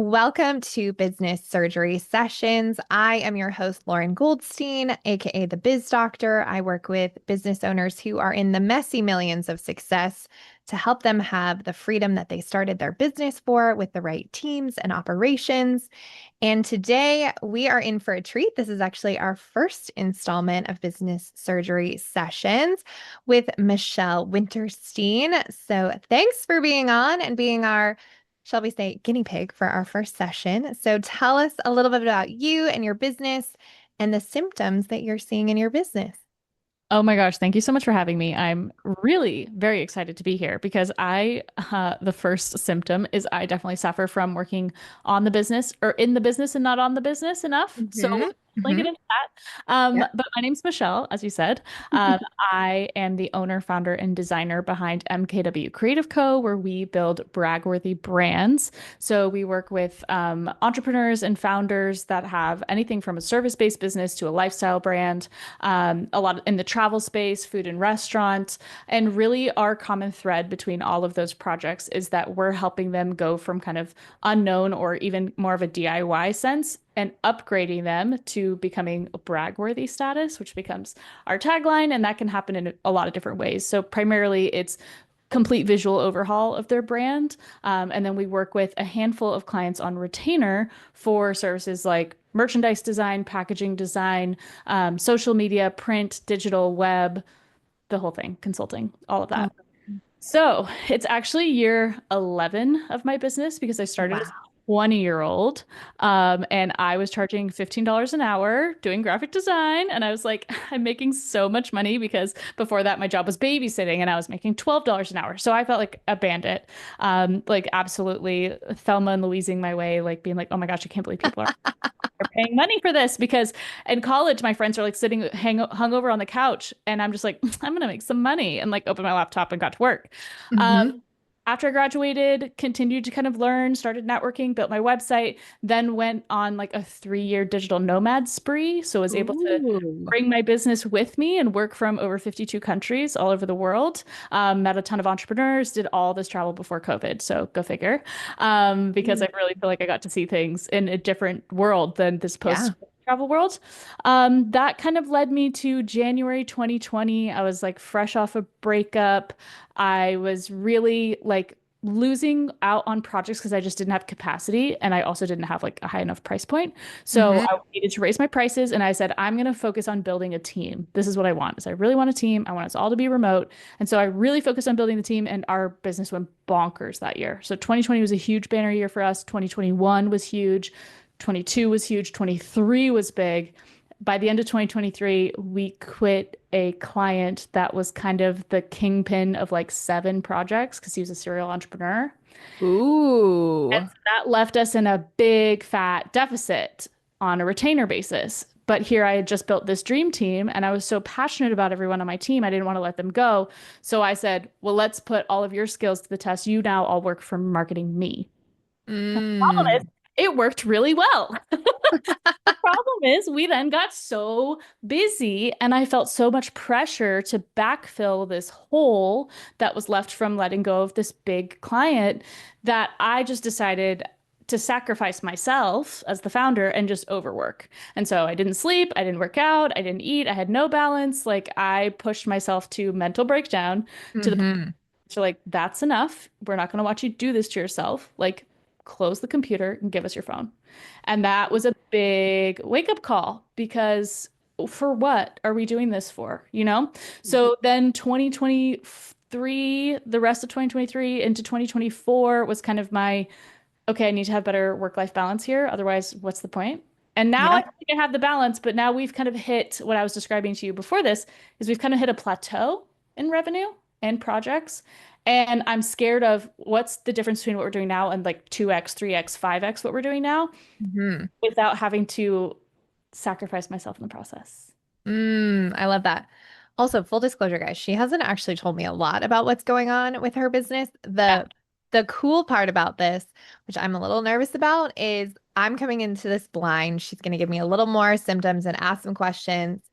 Welcome to Business Surgery Sessions. I am your host, Lauren Goldstein, aka the Biz Doctor. I work with business owners who are in the messy millions of success to help them have the freedom that they started their business for with the right teams and operations. And today we are in for a treat. This is actually our first installment of Business Surgery Sessions with Michelle Wintersteen. So thanks for being on and being our, shall we say, guinea pig for our first session. So tell us a little bit about you and your business and the symptoms that you're seeing in your business. Oh my gosh, thank you so much for having me. I'm really very excited to be here because the first symptom is I definitely suffer from working on the business or in the business and not on the business enough. So Hmm. we'll definitely Hmm. get into that. Yep. But my name's Michelle, as you said. I am the owner, founder, and designer behind MKW Creative Co., where we build brag-worthy brands. So we work with entrepreneurs and founders that have anything from a service-based business to a lifestyle brand, a lot in the travel space, food and restaurant. And really, our common thread between all of those projects is that we're helping them go from kind of unknown or even more of a DIY sense and upgrading them to becoming a brag-worthy status, which becomes our tagline. And that can happen in a lot of different ways. So primarily, it's complete visual overhaul of their brand. And then we work with a handful of clients on retainer for services like merchandise design, packaging design, social media, print, digital, web, the whole thing, consulting, all of Oh, that. So it's actually year 11 of my business because I started as wow. a 20-year-old, and I was charging $15 an hour doing graphic design. And I was like, I'm making so much money because before that, my job was babysitting and I was making $12 an hour. So I felt like a bandit, like absolutely Thelma and Louising my way, like being like, oh my gosh, I can't believe people are paying money for this because in college my friends are like sitting hung over on the couch and I'm just like I'm gonna make some money and like open my laptop and got to work. Um, Hmm. After I graduated, continued to kind of learn, started networking, built my website, then went on like a 3-year digital nomad spree. So I was able to Ooh. bring my business with me and work from over 52 countries all over the world. Met a ton of entrepreneurs, did all this travel before COVID. So go figure. Because I really feel like I got to see things in a different world than this post Yeah. travel world. That kind of led me to January 2020. I was like fresh off a breakup. I was really like losing out on projects because I just didn't have capacity and I also didn't have like a high enough price point. So Hmm. I needed to raise my prices and I said, I'm going to focus on building a team. This is what I want. Is I really want a team. I want us all to be remote. And so I really focused on building the team and our business went bonkers that year. So 2020 was a huge banner year for us. 2021 was huge. 22 was huge. 23 was big. By the end of 2023, we quit a client that was kind of the kingpin of like 7 projects because he was a serial entrepreneur. And Ooh. so that left us in a big fat deficit on a retainer basis. But here I had just built this dream team and I was so passionate about everyone on my team, I didn't want to let them go. So I said, well, let's put all of your skills to the test. You now all work for marketing me. Problem is, Mm. it worked really well. The problem is, we then got so busy, and I felt so much pressure to backfill this hole that was left from letting go of this big client that I just decided to sacrifice myself as the founder and just overwork. And so I didn't sleep, I didn't work out, I didn't eat, I had no balance. Like I pushed myself to mental breakdown to the Hmm. so like, that's enough. We're not going to watch you do this to yourself. Like, close the computer and give us your phone. And that was a big wake up call because for what are we doing this for? You know? So then 2023, the rest of 2023 into 2024 was kind of my, okay, I need to have better work-life balance here. Otherwise, what's the point? And now I Yep. think I have the balance, but now we've kind of hit what I was describing to you before this is we've kind of hit a plateau in revenue and projects. And I'm scared of what's the difference between what we're doing now and like 2x, 3x, 5x what we're doing now Hmm. without having to sacrifice myself in the process. I love that. Also, full disclosure, guys, she hasn't actually told me a lot about what's going on with her business. Yeah. The cool part about this, which I'm a little nervous about, is I'm coming into this blind. She's going to give me a little more symptoms and ask some questions,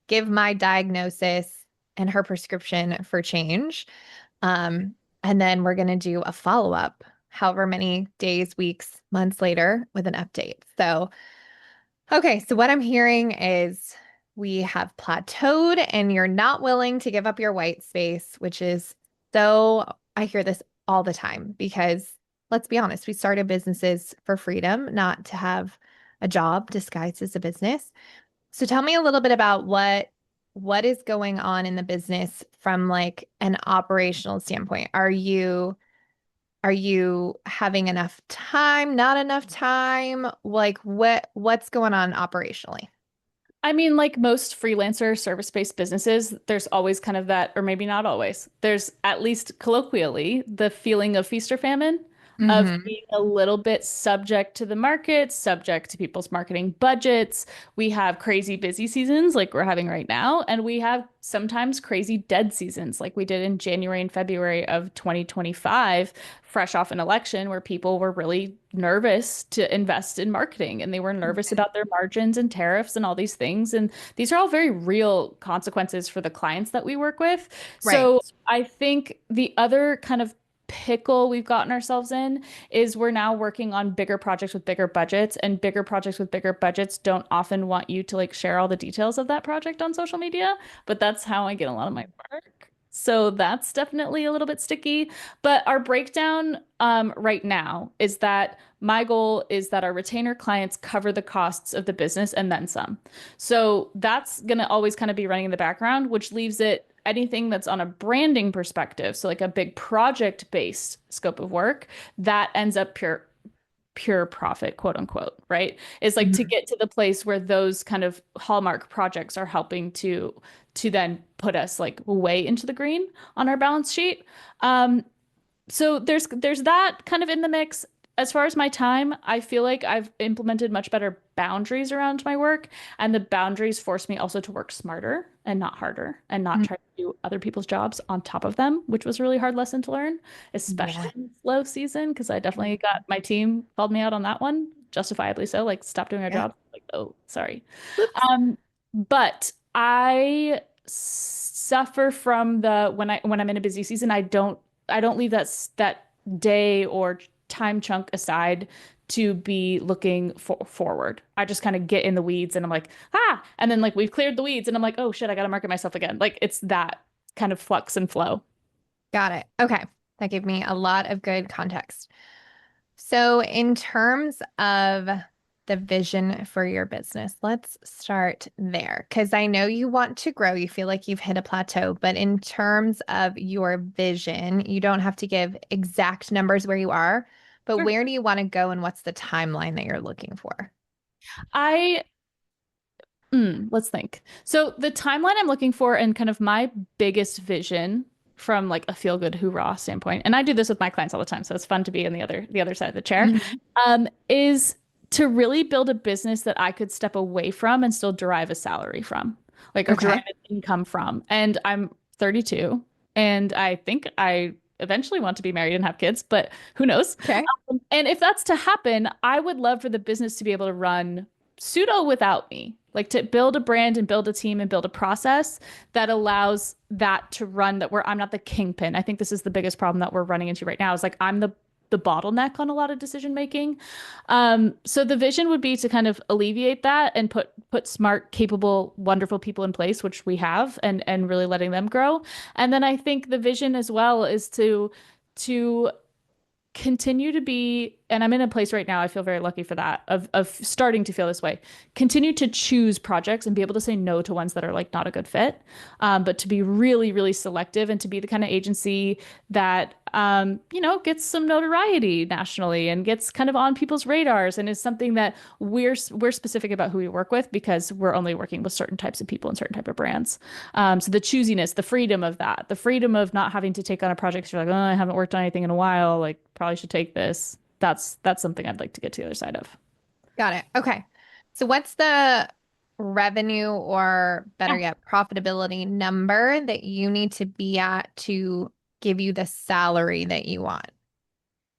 give my diagnosis and her prescription for change. Um, and then we're going to do a follow-up. however many days, weeks, months later with an update. So, okay, so what I'm hearing is we have plateaued and you're not willing to give up your white space, which is so, I hear this all the time because let's be honest, we started businesses for freedom, not to have a job disguised as a business. So tell me a little bit about what is going on in the business from like an operational standpoint. Are you having enough time, not enough time? Like what's going on operationally? I mean, like most freelancer service-based businesses, there's always kind of that, or maybe not always, there's at least colloquially the feeling of feast or famine, of Hmm. being a little bit subject to the market, subject to people's marketing budgets. We have crazy busy seasons like we're having right now, and we have sometimes crazy dead seasons like we did in January and February of 2025, fresh off an election where people were really nervous to invest in marketing and they were nervous Okay. about their margins and tariffs and all these things. And these are all very real consequences for the clients that we work with. Right. So I think the other kind of pickle we've gotten ourselves in is we're now working on bigger projects with bigger budgets, and bigger projects with bigger budgets don't often want you to like share all the details of that project on social media, but that's how I get a lot of my work. So that's definitely a little bit sticky. But our breakdown right now is that my goal is that our retainer clients cover the costs of the business and then some. So that's going to always kind of be running in the background, which leaves it anything that's on a branding perspective. So like a big project based scope of work that ends up pure profit, quote unquote, right? Is like to Mhm. get to the place where those kind of hallmark projects are helping to then put us like way into the green on our balance sheet. So there's that kind of in the mix. As far as my time, I feel like I've implemented much better boundaries around my work, and the boundaries force me also to work smarter and not harder and not Mm. try to do other people's jobs on top of them, which was a really hard lesson to learn, especially Yeah. in slow season, because I definitely got my team called me out on that one, justifiably so, like stop doing our Yeah. job. Like, oh, sorry. Whoops. But I suffer from the when I'm in a busy season, I don't leave that day or time chunk aside to be looking forward. I just kind of get in the weeds and I'm like, and then like we've cleared the weeds and I'm like, oh shit, I gotta market myself again. Like it's that kind of flux and flow. Got it. Okay. That gave me a lot of good context. So, in terms of the vision for your business, let's start there because I know you want to grow. You feel like you've hit a plateau, but in terms of your vision, you don't have to give exact numbers where you are, but Sure. where do you want to go and what's the timeline that you're looking for? I let's think. So the timeline I'm looking for and kind of my biggest vision from like a feel good hoorah standpoint, and I do this with my clients all the time, so it's fun to be in the other side of the chair, Mhm. is to really build a business that I could step away from and still derive a salary from, like or derive Okay. an income from. And I'm 32, and I think I eventually want to be married and have kids, but who knows? Okay. And if that's to happen, I would love for the business to be able to run pseudo without me, like to build a brand and build a team and build a process that allows that to run that where I'm not the kingpin. I think this is the biggest problem that we're running into right now is like I'm the bottleneck on a lot of decision making. So the vision would be to kind of alleviate that and put smart, capable, wonderful people in place, which we have, and really letting them grow. And then I think the vision as well is to continue to be, and I'm in a place right now, I feel very lucky for that, of starting to feel this way. Continue to choose projects and be able to say no to ones that are like not a good fit, but to be really, really selective and to be the kind of agency that gets some notoriety nationally and gets kind of on people's radars and is something that we're specific about who we work with because we're only working with certain types of people and certain type of brands. So the choosiness, the freedom of that, the freedom of not having to take on a project. You're like, oh, I haven't worked on anything in a while. Like, probably should take this. That's something I'd like to get to the other side of. Got it. Okay. So what's the revenue or better Yeah. yet, profitability number that you need to be at to give you the salary that you want?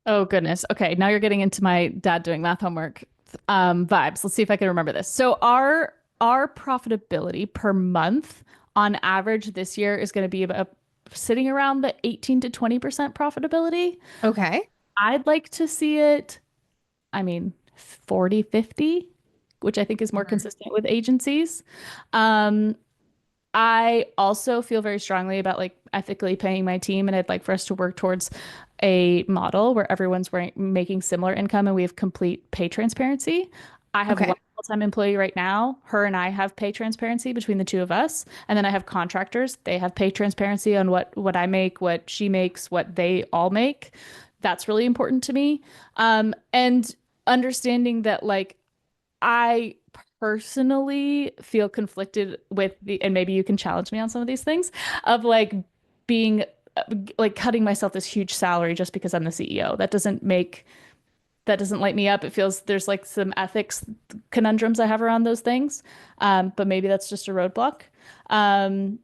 Oh goodness. Okay, now you're getting into my dad doing math homework vibes. Let's see if I can remember this. So our profitability per month on average this year is going to be about sitting around the 18 to 20% profitability. Okay. I'd like to see it, I mean, 40, 50, which I think is more Mhm. consistent with agencies. Um, I also feel very strongly about like ethically paying my team, and I'd like for us to work towards a model where everyone's making similar income and we have complete pay transparency. I have one Okay. full-time employee right now. Her and I have pay transparency between the two of us, and then I have contractors. They have pay transparency on what I make, what she makes, what they all make. That's really important to me. And understanding that like I personally feel conflicted with and maybe you can challenge me on some of these things, of like being like cutting myself this huge salary just because I'm the CEO. That doesn't light me up. It feels there's like some ethics conundrums I have around those things. But maybe that's just a roadblock. Um,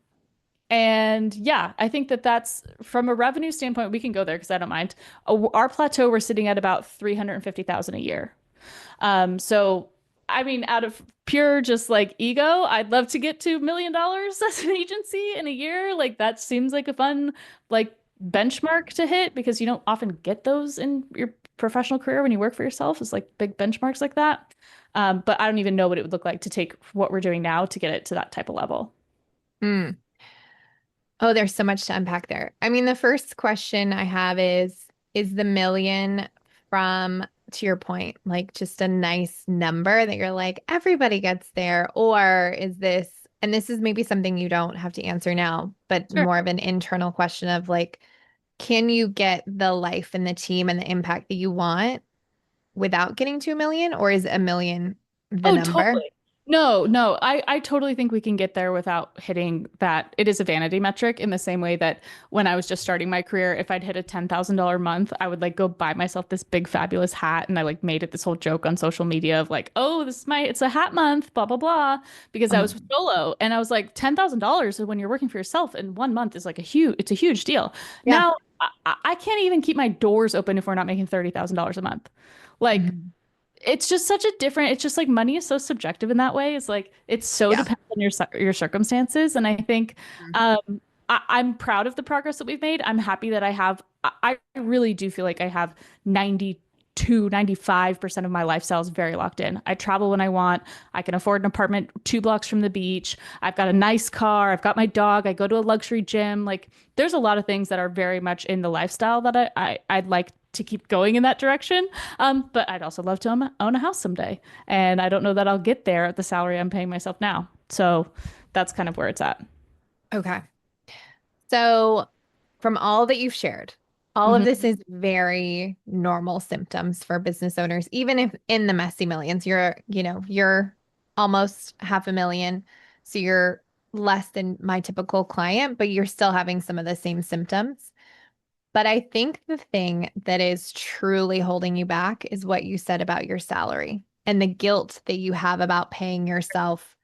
and yeah, I think that that's from a revenue standpoint, we can go there because I don't mind. Our plateau, we're sitting at about 350,000 a year. So I mean, out of pure just like ego, I'd love to get to $1 million as an agency in a year. Like that seems like a fun like benchmark to hit because you don't often get those in your professional career when you work for yourself. It's like big benchmarks like that. But I don't even know what it would look like to take what we're doing now to get it to that type of level. Mm. Oh, there's so much to unpack there. I mean, the first question I have is the million from, to your point, like just a nice number that you're like, everybody gets there? Or is this, and this is maybe something you don't have to answer now, but Sure. more of an internal question of like, can you get the life and the team and the impact that you want without getting to a million? Or is a million the Oh, number? totally. No, no, I totally think we can get there without hitting that. It is a vanity metric in the same way that when I was just starting my career, if I'd hit a $10,000 month, I would like go buy myself this big fabulous hat. And I like made it this whole joke on social media of like, oh, it's a hat month, blah, blah, blah, because I was Um, solo. And I was like, $10,000 when you're working for yourself in 1 month is like it's a huge deal. yeah. Now, I can't even keep my doors open if we're not making $30,000 a month. Like, Mhm. it's just such a different, it's just like money is so subjective in that way. It's like it's so Yeah. dependent on your circumstances. And I think I'm proud of the progress that we've made. I'm happy that I really do feel like I have 95% of my lifestyle is very locked in. I travel when I want. I can afford an apartment 2 blocks from the beach. I've got a nice car. I've got my dog. I go to a luxury gym. Like there's a lot of things that are very much in the lifestyle that I'd like to keep going in that direction. But I'd also love to own a house someday. And I don't know that I'll get there at the salary I'm paying myself now. So that's kind of where it's at. Okay. So, from all that you've shared, all of Mhm. this is very normal symptoms for business owners, even if in the messy millions, you're almost half a million. So you're less than my typical client, but you're still having some of the same symptoms. But I think the thing that is truly holding you back is what you said about your salary and the guilt that you have about paying yourself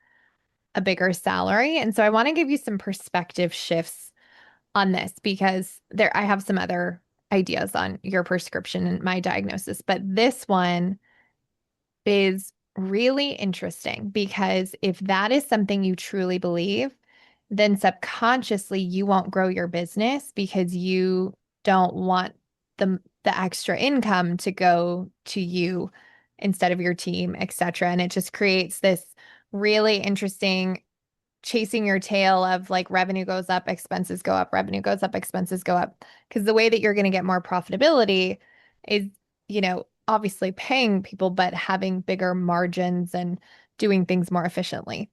a bigger salary. And so I want to give you some perspective shifts on this because I have some other ideas on your prescription and my diagnosis, but this one is really interesting because if that is something you truly believe, then subconsciously you won't grow your business because you don't want the extra income to go to you instead of your team, etc. And it just creates this really interesting chasing your tail of like revenue goes up, expenses go up, revenue goes up, expenses go up. Because the way that you're going to get more profitability is, obviously paying people, but having bigger margins and doing things more efficiently.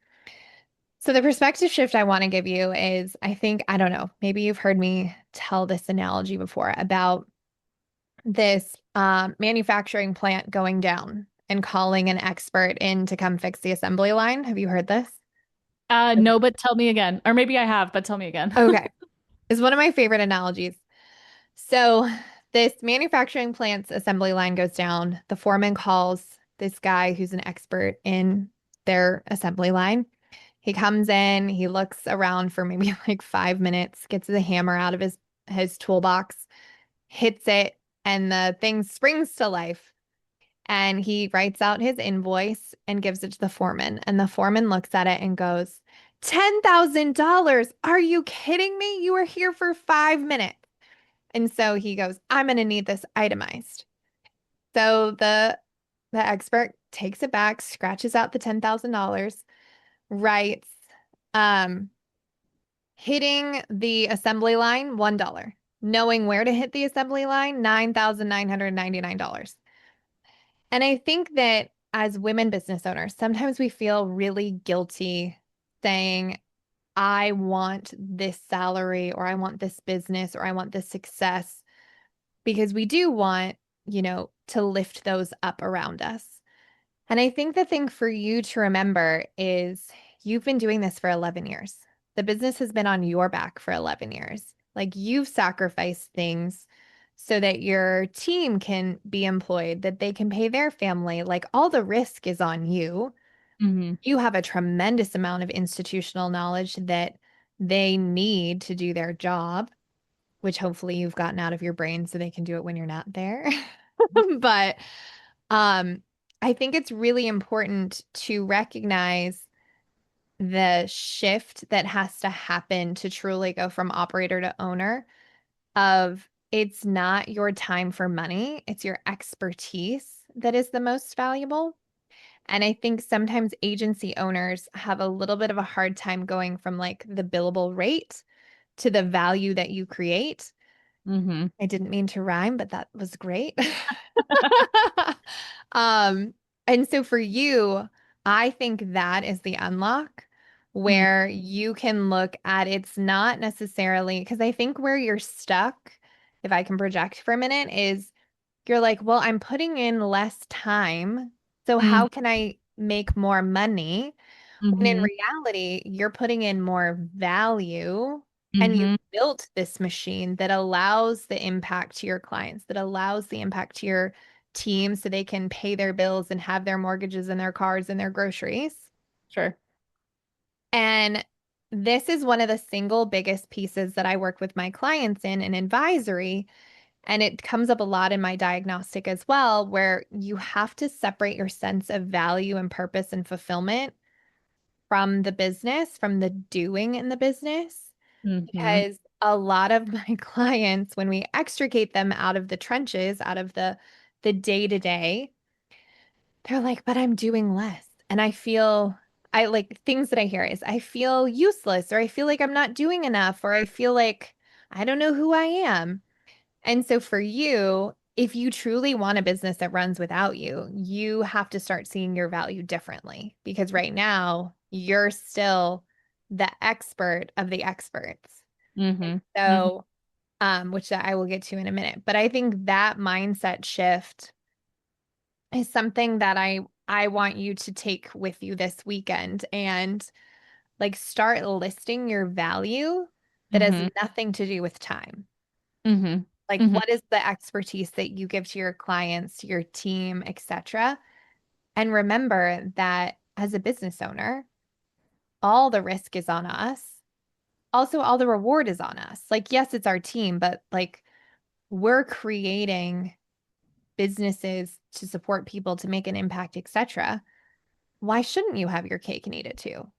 So the perspective shift I want to give you is I don't know, maybe you've heard me tell this analogy before about this manufacturing plant going down and calling an expert in to come fix the assembly line. Have you heard this? No, but tell me again. Or maybe I have, but tell me again. Okay. Is one of my favorite analogies. So this manufacturing plant's assembly line goes down. The foreman calls this guy who's an expert in their assembly line. He comes in, he looks around for maybe like 5 minutes, gets the hammer out of his toolbox, hits it, and the thing springs to life. And he writes out his invoice and gives it to the foreman. And the foreman looks at it and goes, $10,000. Are you kidding me? You were here for 5 minutes. And so he goes, I'm going to need this itemized. So the expert takes it back, scratches out the $10,000, writes, um, hitting the assembly line, $1. Knowing where to hit the assembly line, $9,999. And I think that as women business owners, sometimes we feel really guilty saying, I want this salary, or I want this business, or I want this success, because we do want, to lift those up around us. And I think the thing for you to remember is you've been doing this for 11 years. The business has been on your back for 11 years. Like, you've sacrificed things so that your team can be employed, that they can pay their family. Like, all the risk is on you. Hmm. You have a tremendous amount of institutional knowledge that they need to do their job, which hopefully you've gotten out of your brain so they can do it when you're not there. But um, I think it's really important to recognize the shift that has to happen to truly go from operator to owner, of it's not your time for money, it's your expertise that is the most valuable. And I think sometimes agency owners have a little bit of a hard time going from like the billable rate to the value that you create. Hmm. I didn't mean to rhyme, but that was great. Um, and so for you, I think that is the unlock where you can look at, it's not necessarily, because I think where you're stuck, if I can project for a minute, is you're like, well, I'm putting in less time. So Hmm. how can I make more money? When in Hmm. reality, you're putting in more value, and you've Hmm. built this machine that allows the impact to your clients, that allows the impact to your team so they can pay their bills and have their mortgages and their cars and their groceries. Sure. And this is one of the single biggest pieces that I work with my clients in advisory. And it comes up a lot in my diagnostic as well, where you have to separate your sense of value and purpose and fulfillment from the business, from the doing in the business, Hmm. because a lot of my clients, when we extricate them out of the trenches, out of the day-to-day, they're like, but I'm doing less. And I like, things that I hear is I feel useless, or I feel like I'm not doing enough, or I feel like I don't know who I am. And so for you, if you truly want a business that runs without you, you have to start seeing your value differently, because right now you're still the expert of the experts. Hmm. Hmm. So, which I will get to in a minute. But I think that mindset shift is something that I want you to take with you this weekend, and like start listing your value that has Hmm. nothing to do with time. Hmm. Like, Hmm. what is the expertise that you give to your clients, to your team, etc.? And remember that as a business owner, all the risk is on us. Also, all the reward is on us. Like, yes, it's our team, but like, we're creating businesses to support people, to make an impact, etc. Why shouldn't you have your cake and eat it too?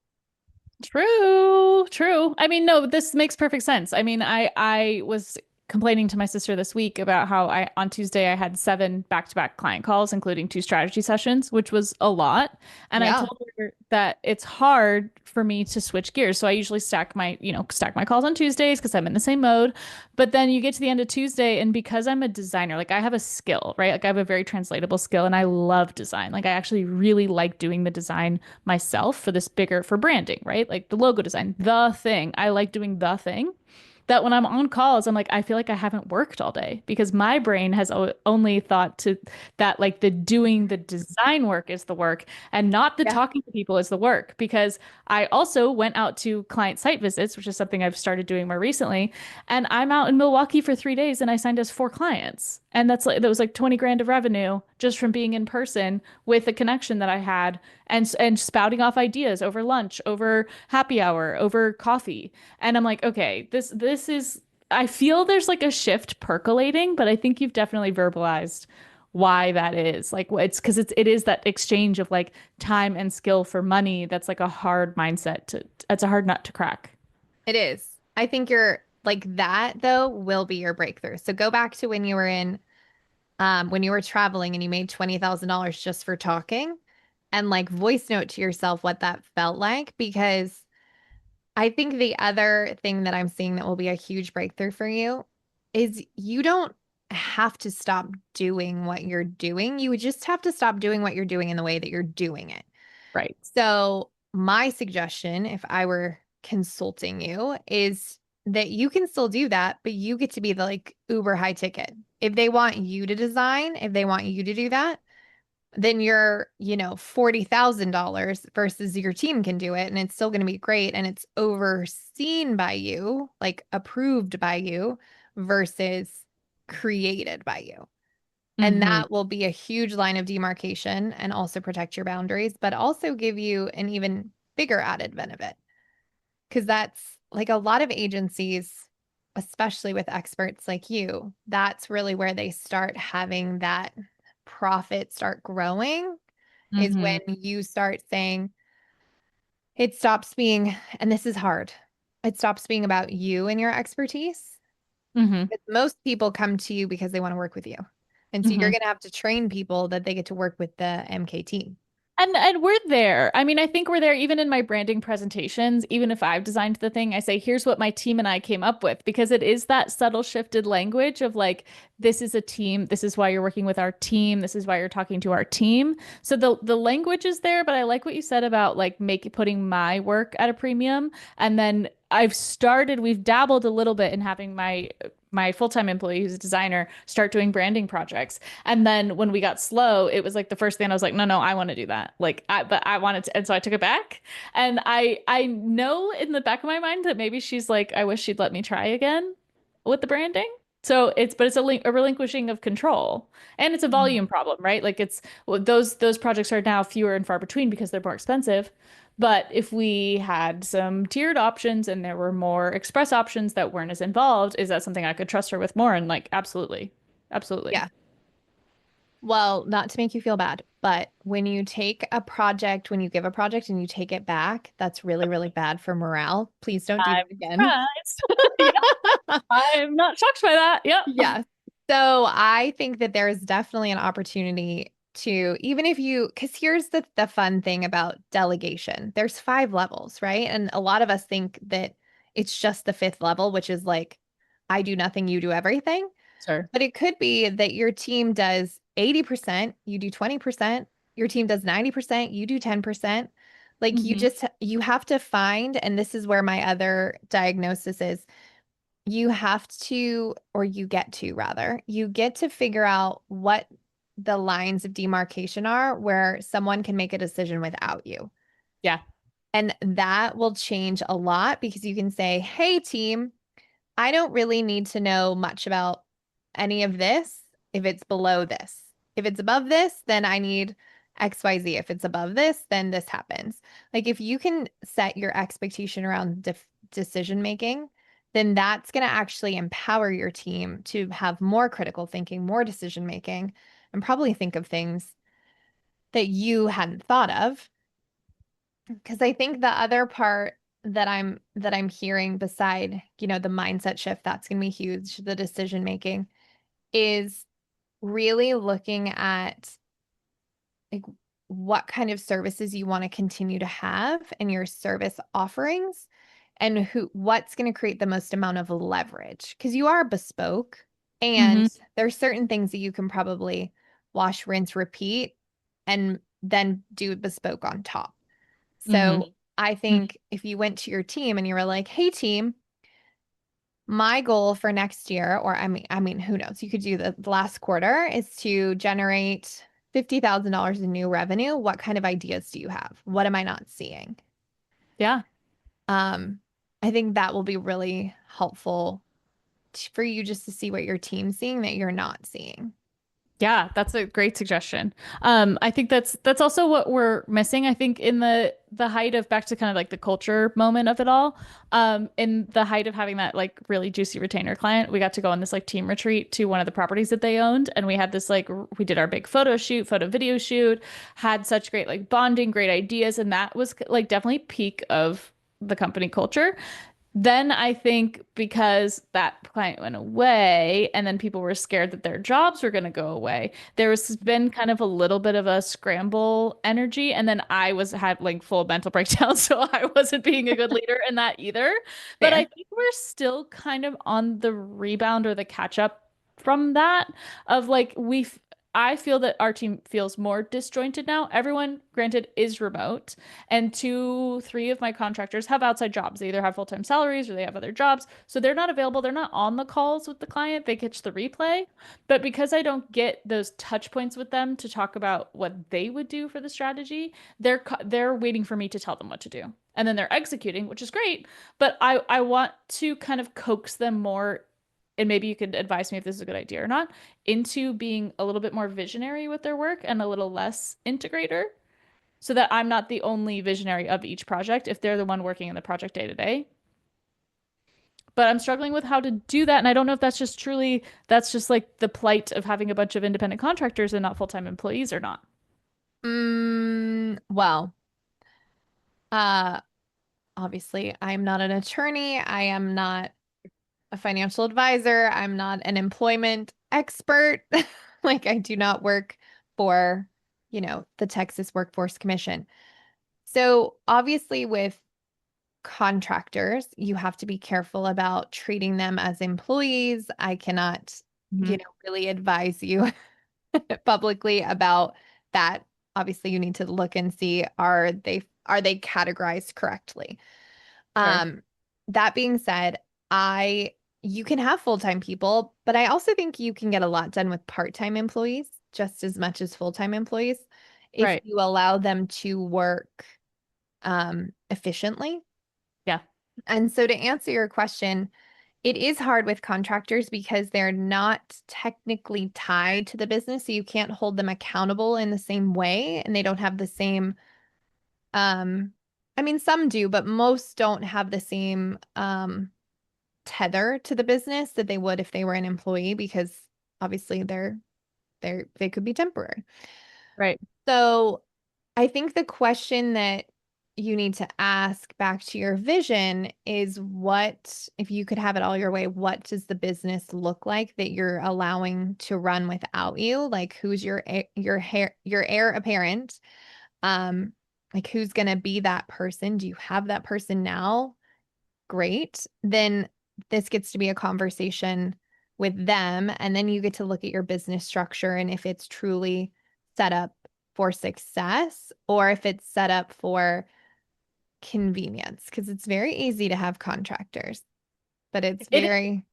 True, true. I mean, no, this makes perfect sense. I mean, I was complaining to my sister this week about how I on Tuesday I had 7 back-to-back client calls, including 2 strategy sessions, which was a lot. And I Yeah. told her that it's hard for me to switch gears. So I usually stack my calls on Tuesdays because I'm in the same mode. But then you get to the end of Tuesday, and because I'm a designer, like I have a skill, right? Like I have a very translatable skill, and I love design. Like I actually really like doing the design myself for this bigger for branding, right? Like the logo design, the thing. I like doing the thing that when I'm on calls, I'm like, I feel like I haven't worked all day because my brain has only thought to that like the doing the design work is the work and not the Yeah. talking to people is the work. Because I also went out to client site visits, which is something I've started doing more recently. And I'm out in Milwaukee for 3 days and I signed us 4 clients. And that was like 20 grand of revenue just from being in person with the connection that I had and spouting off ideas over lunch, over happy hour, over coffee. And I'm like, okay, this is I feel there's like a shift percolating, but I think you've definitely verbalized why that is. Like it's because it is that exchange of like time and skill for money that's like a hard mindset to it's a hard nut to crack. It is. I think you're Like that though will be your breakthrough. So go back to when you were traveling and you made $20,000 just for talking, and like voice note to yourself what that felt like, because I think the other thing that I'm seeing that will be a huge breakthrough for you is you don't have to stop doing what you're doing. You would just have to stop doing what you're doing in the way that you're doing it. Right. So, my suggestion, if I were consulting you, is that you can still do that, but you get to be the like uber high ticket. If they want you to design, if they want you to do that, then you're, $40,000 versus your team can do it and it's still going to be great and it's overseen by you, like approved by you versus created by you. And Hmm. that will be a huge line of demarcation and also protect your boundaries, but also give you an even bigger added benefit. Because that's like a lot of agencies, especially with experts like you, that's really where they start having that profit start growing, is Hmm. when you start saying it stops being, and this is hard, it stops being about you and your expertise. Hmm. But most people come to you because they want to work with you. And so you're Hmm. going to have to train people that they get to work with the MK team. And we're there. I mean, I think we're there even in my branding presentations. Even if I've designed the thing, I say, here's what my team and I came up with, because it is that subtle shifted language of like, this is a team. This is why you're working with our team. This is why you're talking to our team. So the language is there, but I like what you said about like putting my work at a premium. And then we've dabbled a little bit in having my full-time employee who's a designer start doing branding projects. And then when we got slow, it was like the first thing I was like, no, no, I want to do that. But I wanted to, and so I took it back. And I know in the back of my mind that maybe she's like, I wish she'd let me try again with the branding. So it's a relinquishing of control, and it's a Mhm. volume problem, right? Like those projects are now fewer and far between because they're more expensive. But if we had some tiered options and there were more express options that weren't as involved, is that something I could trust her with more? And like, absolutely. Absolutely. Yeah. Well, not to make you feel bad, but when you take a project, when you give a project and you take it back, that's really, really bad for morale. Please don't do that I'm again. surprised. Yeah, I'm not shocked by that. Yep. Yeah. So I think that there is definitely an opportunity to, even if you, because here's the fun thing about delegation. There's 5 levels, right? And a lot of us think that it's just the fifth level, which is like, I do nothing, you do everything. Sure. But it could be that your team does 80%, you do 20%, your team does 90%, you do 10%. Like Hmm. you have to find, and this is where my other diagnosis is, you have to, or you get to rather, you get to figure out what the lines of demarcation are where someone can make a decision without you. Yeah. And that will change a lot because you can say, hey, team, I don't really need to know much about any of this if it's below this. If it's above this, then I need XYZ. If it's above this, then this happens. Like if you can set your expectation around decision making, then that's going to actually empower your team to have more critical thinking, more decision making, and probably think of things that you hadn't thought of. Because I think the other part that I'm hearing beside, the mindset shift, that's going to be huge, the decision making, is really looking at like what kind of services you want to continue to have in your service offerings and what's going to create the most amount of leverage, because you are bespoke Hmm. and there's certain things that you can probably wash, rinse, repeat, and then do bespoke on top. Hmm. So I think if you went to your team and you were like, "Hey team, my goal for next year," or I mean, who knows? You could do the last quarter is to generate $50,000 in new revenue. What kind of ideas do you have? What am I not seeing? Yeah. Um, I think that will be really helpful for you just to see what your team's seeing that you're not seeing. Yeah, that's a great suggestion. I think that's also what we're missing. I think in the height of back to kind of like the culture moment of it all, in the height of having that like really juicy retainer client, we got to go on this like team retreat to one of the properties that they owned, and we had this like we did our big photo video shoot, had such great like bonding, great ideas, and that was like definitely peak of the company culture. Then I think because that client went away and then people were scared that their jobs were going to go away, there has been kind of a little bit of a scramble energy. And then I was had like full mental breakdown, so I wasn't being a good leader in that either. But I Fair. think we're still kind of on the rebound or the catch up from that of like I feel that our team feels more disjointed now. Everyone, granted, is remote. And two, three of my contractors have outside jobs. They either have full-time salaries or they have other jobs. So they're not available. They're not on the calls with the client. They catch the replay. But because I don't get those touch points with them to talk about what they would do for the strategy, they're waiting for me to tell them what to do. And then they're executing, which is great. But I want to kind of coax them more, and maybe you could advise me if this is a good idea or not, into being a little bit more visionary with their work and a little less integrator so that I'm not the only visionary of each project if they're the one working in the project day to day. But I'm struggling with how to do that. And I don't know if that's just like the plight of having a bunch of independent contractors and not full-time employees or not. Well, uh, obviously, I'm not an attorney. I am not a financial advisor. I'm not an employment expert. Like, I do not work for, the Texas Workforce Commission. So, obviously, with contractors, you have to be careful about treating them as employees. I cannot, Mhm. really advise you publicly about that. Obviously, you need to look and see are they categorized correctly. Sure. Um, that being said, I you can have full-time people, but I also think you can get a lot done with part-time employees just as much as full-time employees if Right. you allow them to work efficiently. Yeah. And so to answer your question, it is hard with contractors because they're not technically tied to the business, so you can't hold them accountable in the same way, and they don't have the same I mean some do, but most don't have the same tether to the business that they would if they were an employee because obviously they could be temporary. Right. So I think the question that you need to ask back to your vision is what, if you could have it all your way, what does the business look like that you're allowing to run without you? Like who's your heir apparent? Um, like who's gonna be that person? Do you have that person now? Great. Then this gets to be a conversation with them. And then you get to look at your business structure and if it's truly set up for success or if it's set up for convenience. Because it's very easy to have contractors, but it's It very,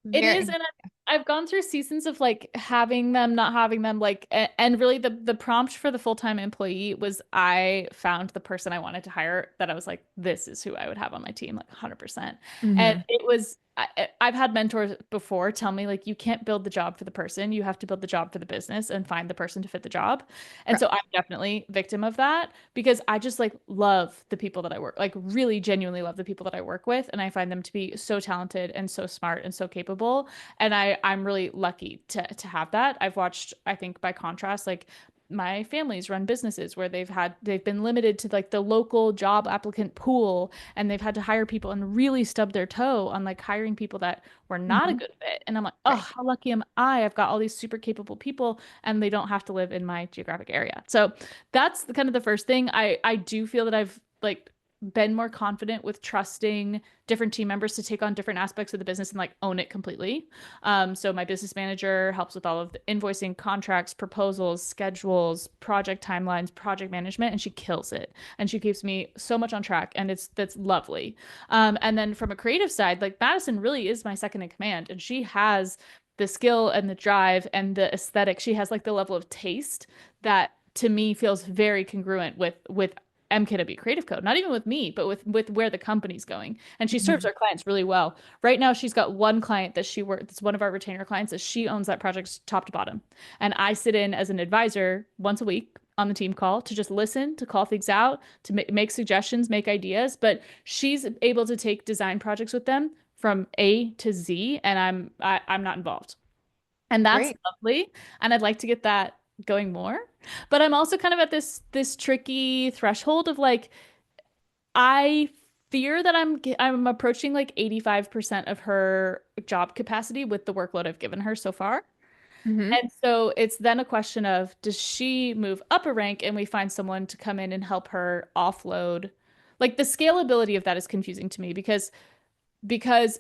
It is, very, and I've gone through seasons of like having them, not having them, like, and really the prompt for the full-time employee was I found the person I wanted to hire that I was like, this is who I would have on my team, like 100%. And Mhm. it was, I've had mentors before tell me like, you can't build the job for the person, you have to build the job for the business and find the person to fit the job. And so Correct. I'm definitely victim of that because I just like love the people that I work, like really genuinely love the people that I work with. And I find them to be so talented and so smart and so capable. And I'm really lucky to have that. I've watched, I think by contrast, like my family's run businesses where they've been limited to like the local job applicant pool and they've had to hire people and really stub their toe on like hiring people that were not a Mhm. good fit. And I'm like, oh, Right. how lucky am I? I've got all these super capable people and they don't have to live in my geographic area. So that's kind of the first thing. I do feel that I've like been more confident with trusting different team members to take on different aspects of the business and like own it completely. So my business manager helps with all of the invoicing, contracts, proposals, schedules, project timelines, project management, and she kills it. And she keeps me so much on track, and that's lovely. And then from a creative side, like Madison really is my second in command, and she has the skill and the drive and the aesthetic. She has like the level of taste that to me feels very congruent with MKW Creative Code, not even with me, but with where the company's going. And she serves Mhm. our clients really well. Right now, she's got one client that she works, that's one of our retainer clients that she owns that project top to bottom. And I sit in as an advisor once a week on the team call to just listen, to call things out, to make suggestions, make ideas. But she's able to take design projects with them from A to Z, and I'm not involved. And that's Great. lovely. And I'd like to get that going more. But I'm also kind of at this tricky threshold of like I fear that I'm approaching like 85% of her job capacity with the workload I've given her so far. Hmm. And so it's then a question of, does she move up a rank and we find someone to come in and help her offload? Like the scalability of that is confusing to me because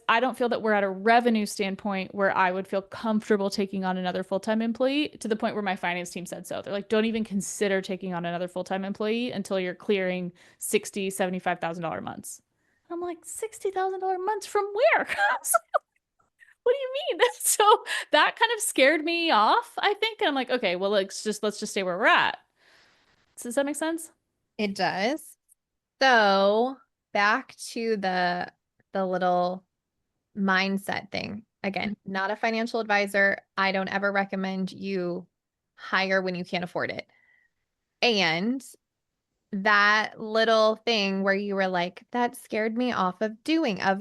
I don't feel that we're at a revenue standpoint where I would feel comfortable taking on another full-time employee, to the point where my finance team said so. They're like, don't even consider taking on another full-time employee until you're clearing 60, $75,000 months. I'm like, $60,000 months from where? What do you mean? So that kind of scared me off, I think. And I'm like, okay, well, let's just stay where we're at. Does that make sense? It does. So back to the little mindset thing. Again, not a financial advisor. I don't ever recommend you hire when you can't afford it. And that little thing where you were like, that scared me off of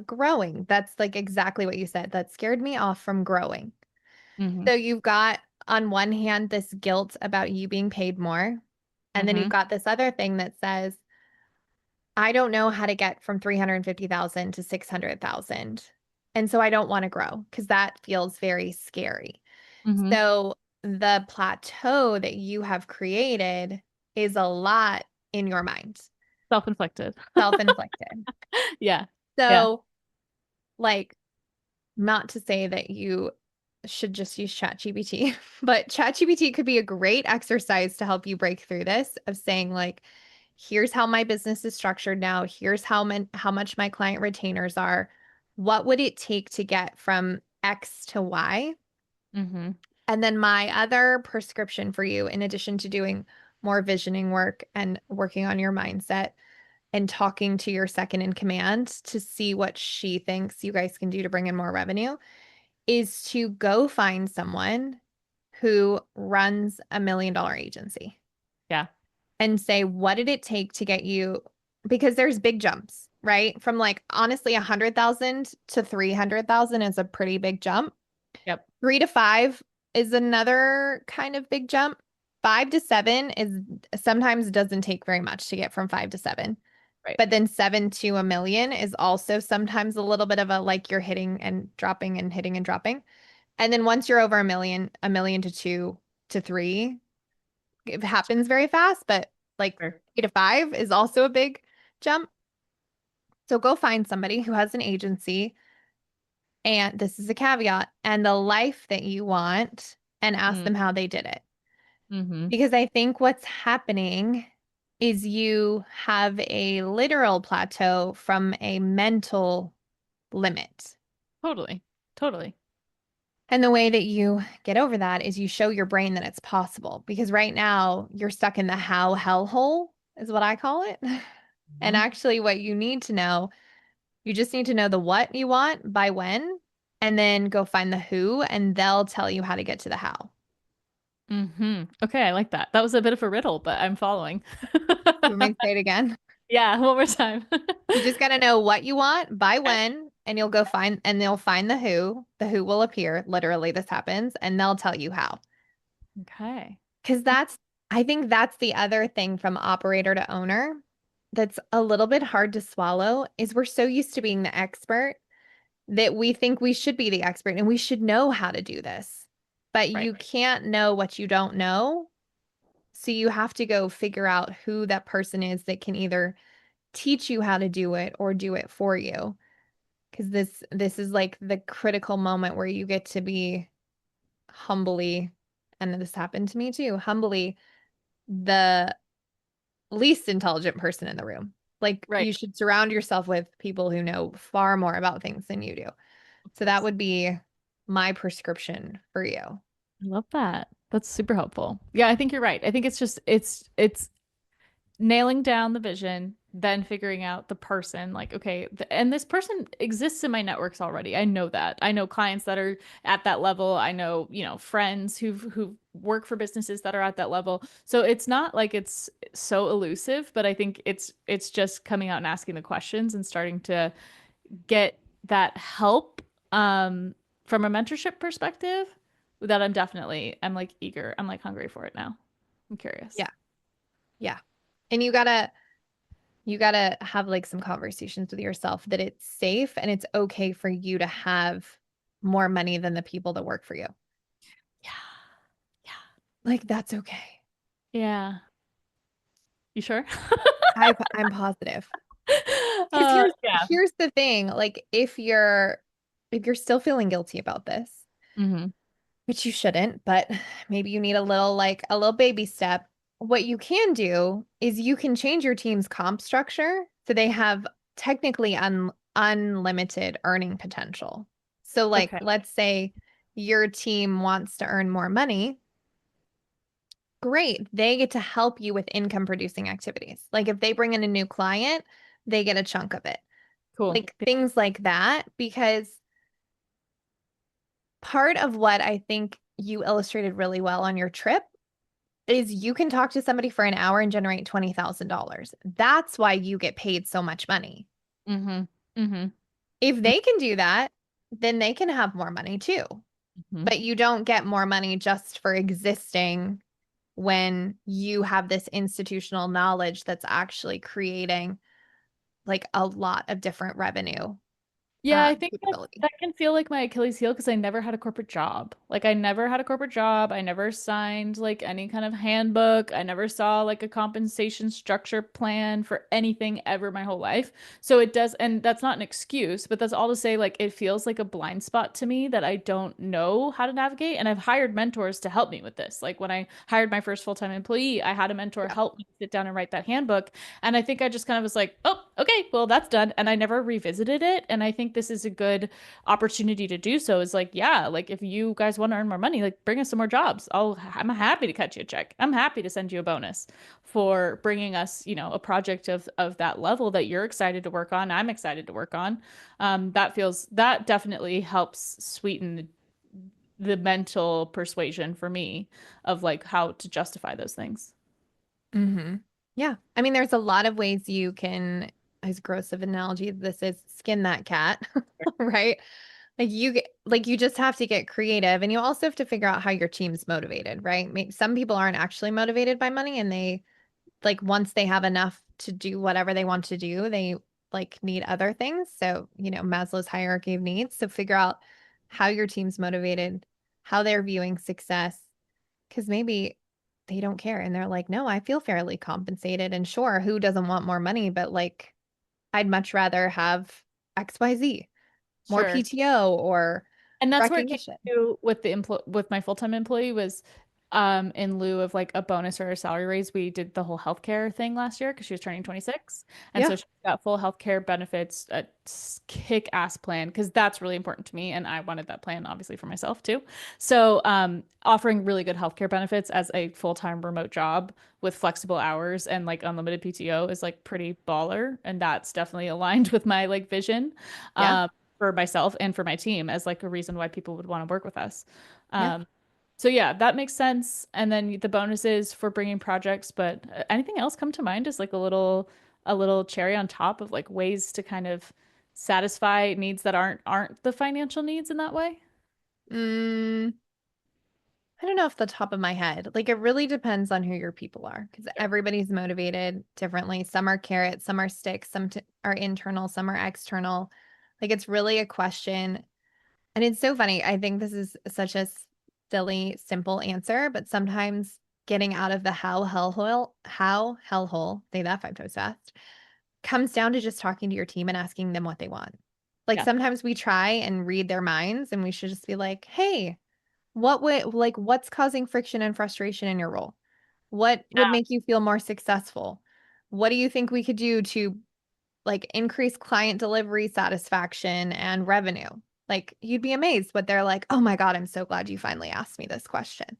growing. That's like exactly what you said. That scared me off from growing. Mm-hmm. So you've got on one hand this guilt about you being paid more. And then you've Mm-hmm. got this other thing that says, I don't know how to get from 350,000 to 600,000. And so I don't want to grow because that feels very scary. Mm-hmm. So the plateau that you have created is a lot in your mind, Self-inflicted. self-inflicted. Yeah. Yeah. So, like, not to say that you should just use ChatGPT, but ChatGPT could be a great exercise to help you break through this of saying, like, here's how my business is structured now. Here's how much my client retainers are. What would it take to get from X to Y? Mm-hmm. And then my other prescription for you, in addition to doing more visioning work and working on your mindset and talking to your second in command to see what she thinks you guys can do to bring in more revenue, is to go find someone who runs $1 million agency Yeah. and say, what did it take to get you? Because there's big jumps, right? From like honestly 100,000 to 300,000 is a pretty big jump. Yep. 3 to 5 is another kind of big jump. 5 to 7 is sometimes doesn't take very much to get from 5 to 7. Right. But then 7 to 1 million is also sometimes a little bit of a like you're hitting and dropping and hitting and dropping. And then once you're over a million to 2 to 3, it happens very fast, but like Sure. 3 to 5 is also a big jump. So go find somebody who has an agency, and this is a caveat, and the life that you want, and ask them how they did it. Mm-hmm. Because I think what's happening is you have a literal plateau from a mental limit. Totally. Totally. And the way that you get over that is you show your brain that it's possible. Because right now you're stuck in the how hellhole, is what I call it. And Mm-hmm. actually, what you need to know, you just need to know the what you want by when, and then go find the who, and they'll tell you how to get to the how. Mm-hmm. Okay, I like that. That was a bit of a riddle, but I'm following. You want me to say it again? Yeah, one more time. You just got to know what you want by when, and you'll go find, and they'll find the who. The who will appear. Literally, this happens, and they'll tell you how. Okay. Because I think that's the other thing from operator to owner that's a little bit hard to swallow is we're so used to being the expert that we think we should be the expert and we should know how to do this. But Right. you can't know what you don't know. So you have to go figure out who that person is that can either teach you how to do it or do it for you. Because this is like the critical moment where you get to be humbly, and this happened to me too, humbly the least intelligent person in the room. Like Right. you should surround yourself with people who know far more about things than you do. Of So that course. would be my prescription for you. I love that. That's super helpful. Yeah, I think you're right. I think it's nailing down the vision, then figuring out the person, like, okay, and this person exists in my networks already. I know that. I know clients that are at that level. I know, friends who work for businesses that are at that level. So it's not like it's so elusive, but I think it's just coming out and asking the questions and starting to get that help from a mentorship perspective that I'm like eager. I'm like hungry for it now. I'm curious. Yeah. Yeah. And you gotta You got to have like some conversations with yourself that it's safe and it's okay for you to have more money than the people that work for you. Yeah. Yeah. Like that's okay. Yeah. You sure? I'm positive. Because Yeah. here's the thing, like if you're still feeling guilty about this, Hmm. which you shouldn't, but maybe you need a little baby step. What you can do is you can change your team's comp structure so they have technically unlimited earning potential. So like Okay. let's say your team wants to earn more money, great. They get to help you with income producing activities. Like if they bring in a new client, they get a chunk of it. Cool. Like things like that because part of what I think you illustrated really well on your trip is you can talk to somebody for an hour and generate $20,000. That's why you get paid so much money. Mm-hmm. Mm-hmm. If they can do that, then they can have more money too. Mm-hmm. But you don't get more money just for existing when you have this institutional knowledge that's actually creating like a lot of different revenue Yeah, I think capability. that can feel like my Achilles heel because I never had a corporate job. Like I never had a corporate job. I never signed like any kind of handbook. I never saw like a compensation structure plan for anything ever my whole life. So it does, and that's not an excuse, but that's all to say like it feels like a blind spot to me that I don't know how to navigate. And I've hired mentors to help me with this. Like when I hired my first full-time employee, I had a mentor Yeah. help me sit down and write that handbook. And I think I just kind of was like, oh, okay, well, that's done. And I never revisited it. And I think this is a good opportunity to do so. Is like, yeah, like if you guys want to earn more money, like bring us some more jobs. I'm happy to cut you a check. I'm happy to send you a bonus for bringing us, a project of that level that you're excited to work on. I'm excited to work on. That definitely helps sweeten the mental persuasion for me of like how to justify those things. Hmm. Yeah. I mean, there's a lot of ways you can, as gross of an analogy as this is, skin that cat, right? Like you just have to get creative and you also have to figure out how your team's motivated, right? Some people aren't actually motivated by money and they like once they have enough to do whatever they want to do, they like need other things. So, Maslow's hierarchy of needs. So figure out how your team's motivated, how they're viewing success, because maybe they don't care and they're like, no, I feel fairly compensated. And sure, who doesn't want more money? But like, I'd much rather have XYZ, more Sure. PTO or And that's where it came recognition. to with with my full-time employee was in lieu of like a bonus or a salary raise, we did the whole healthcare thing last year because she was turning 26. And so Yeah. she got full healthcare benefits, a kick-ass plan because that's really important to me. And I wanted that plan obviously for myself too. So offering really good healthcare benefits as a full-time remote job with flexible hours and like unlimited PTO is like pretty baller. And that's definitely aligned with my like vision. Yeah. For myself and for my team as like a reason why people would want to work with us. Yeah. Um, so yeah, that makes sense. And then the bonuses for bringing projects, but anything else come to mind as like a little cherry on top of like ways to kind of satisfy needs that aren't the financial needs in that way? Mm, I don't know off the top of my head. Like it really depends on who your people are because Sure. everybody's motivated differently. Some are carrots, some are sticks, are internal, some are external. Like it's really a question. And it's so funny. I think this is such a silly, simple answer, but sometimes getting out of the how hellhole, say that 5 times fast, comes down to just talking to your team and asking them what they want. Like Yeah. sometimes we try and read their minds and we should just be like, hey, what's causing friction and frustration in your role? What would make you feel more successful? What do you think we could do to like increase client delivery satisfaction and revenue? Like you'd be amazed what they're like, "Oh my God, I'm so glad you finally asked me this question."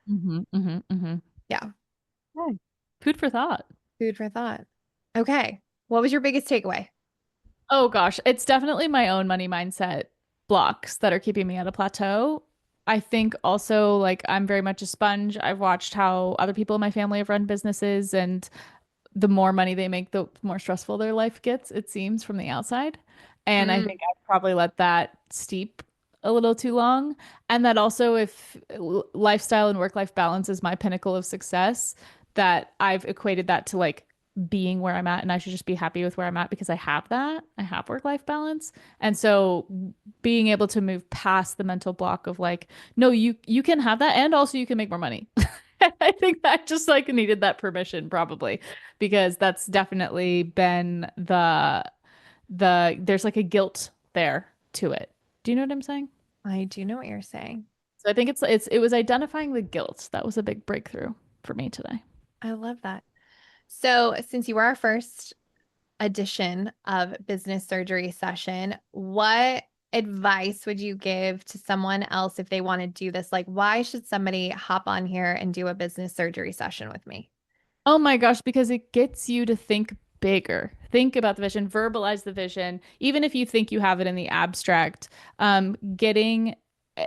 Mm-hmm, mm-hmm, mm-hmm. Yeah, Okay. Food for thought. food for thought. Okay. What was your biggest takeaway? Oh gosh, it's definitely my own money mindset blocks that are keeping me at a plateau. I think also like I'm very much a sponge. I've watched how other people in my family have run businesses and the more money they make, the more stressful their life gets, it seems from the outside. And I Mm, think I've probably let that steep a little too long. And that also if lifestyle and work-life balance is my pinnacle of success, that I've equated that to like being where I'm at and I should just be happy with where I'm at because I have that. I have work-life balance. And so being able to move past the mental block of like, no, you can have that and also you can make more money. I think that just like needed that permission probably because that's definitely been the there's like a guilt there to it. Do you know what I'm saying? I do know what you're saying. So I think it was identifying the guilt. That was a big breakthrough for me today. I love that. So, since you were our first edition of business surgery session, what advice would you give to someone else if they want to do this? Like, why should somebody hop on here and do a business surgery session with me? Oh my gosh, because it gets you to think bigger. Think about the vision, verbalize the vision, even if you think you have it in the abstract. Getting eh,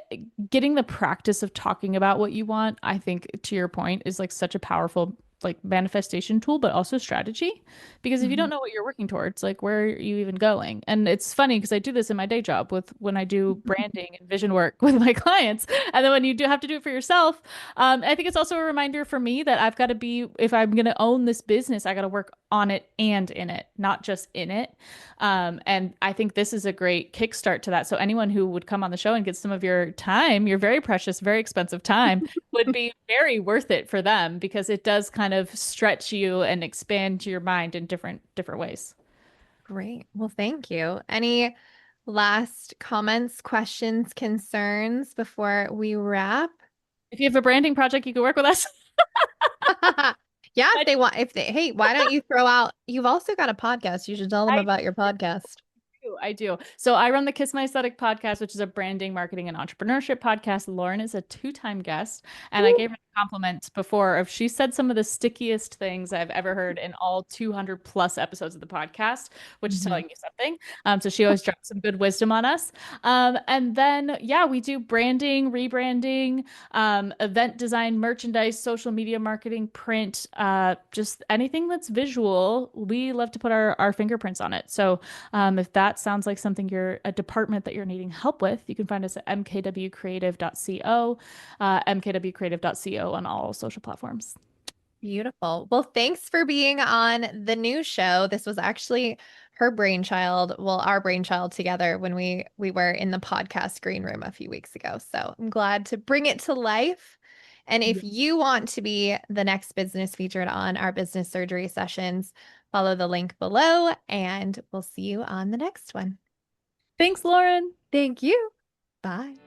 getting the practice of talking about what you want, I think to your point, is like such a powerful like manifestation tool, but also strategy. Because if you don't Mhm. know what you're working towards, like where are you even going? And it's funny because I do this in my day job with when I do branding and vision work with my clients. And then when you do have to do it for yourself, I think it's also a reminder for me that I've got to be, if I'm going to own this business, I got to work on it and in it, not just in it. And I think this is a great kickstart to that. So anyone who would come on the show and get some of your time, your very precious, very expensive time, would be very worth it for them because it does kind of stretch you and expand your mind in different ways. Great. Well, thank you. Any last comments, questions, concerns before we wrap? If you have a branding project, you can work with us. Yeah, if I they want, if they, hey, why don't you throw out, you've also got a podcast. You should tell them I about your podcast. do. I do. So I run the Kiss My Aesthetic podcast, which is a branding, marketing, and entrepreneurship podcast. Lauren is a two-time guest, and I Woo. gave her a compliment before of she said some of the stickiest things I've ever heard in all 200 plus episodes of the podcast, which is Mhm. telling you something. So she always drops some good wisdom on us. And then yeah, we do branding, rebranding, event design, merchandise, social media marketing, print, just anything that's visual. We love to put our fingerprints on it. So if that sounds like something you're a department that you're needing help with, you can find us at mkwcreative.co, mkwcreative.co on all social platforms. Beautiful. Well, thanks for being on the new show. This was actually her brainchild, well, our brainchild together when we were in the podcast green room a few weeks ago. So I'm glad to bring it to life. And if Yeah. you want to be the next business featured on our business surgery sessions, follow the link below and we'll see you on the next one. Thanks, Lauren. Thank you. Bye.